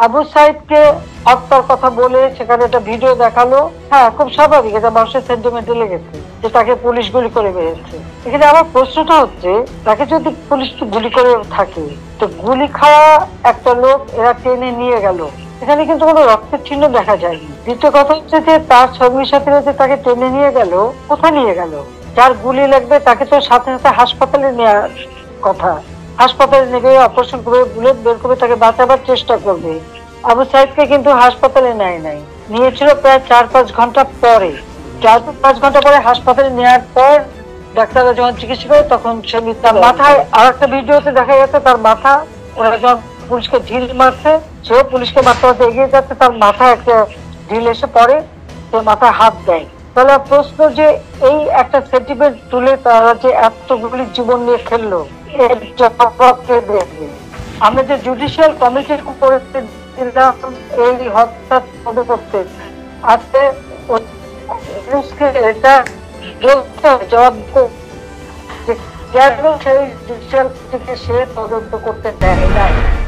আবু সাইদকে হত্যার কথা বলে সেখানে একটা ভিডিও দেখালো। হ্যাঁ, খুব স্বাভাবিক, এটা মানুষের সেন্টিমেন্টে লেগেছে যে তাকে পুলিশ গুলি করে মেরেছে। এখানে আমার প্রশ্নটা হচ্ছে, তাকে যদি পুলিশ গুলি করে থাকে, তো গুলি খাওয়া একটা লোক এরা টেনে নিয়ে গেল, এখানে কিন্তু কোনো রক্তের চিহ্ন দেখা যায়নি। দ্বিতীয় কথা হচ্ছে যে তার সঙ্গী সাথীরা যে তাকে টেনে নিয়ে গেল, কোথায় নিয়ে গেল? যার গুলি লাগবে তাকে তো সাথে সাথে হাসপাতালে নেওয়ার কথা। হাসপাতালে নেবে, অপারেশন করে বুলেট বের করে তাকে বাঁচাবার চেষ্টা করবে। আবু সাইদকে কিন্তু হাসপাতালে নেয় নাই, নিয়েছিল প্রায় 4-5 ঘন্টা পরে। 4-5 ঘন্টা পরে হাসপাতালে নেওয়ার পর ডাক্তাররা যখন চিকিৎসা করে তখন সে তার মাথায় আর একটা ভিডিওতে দেখা যাচ্ছে তার মাথা, ওরা যখন পুলিশকে ঢিল মারছে, সেও পুলিশকে মারতে মারতে এগিয়ে যাচ্ছে, তার মাথায় একটা ঢিল এসে পড়ে, সে মাথায় হাত দেয়। তাহলে প্রশ্ন যে এই একটা সেন্টিমেন্ট তুলে তারা যে এতগুলি জীবন নিয়ে খেললো, এর জবাব কে দেবে? আমরা যে জুডিশিয়াল কমিটি করে দিলাম এই হত্যা করতে, আজকে এটা জবাব যে কেন সেই জুডিশিয়াল থেকে সে তদন্ত করতে দেয় না।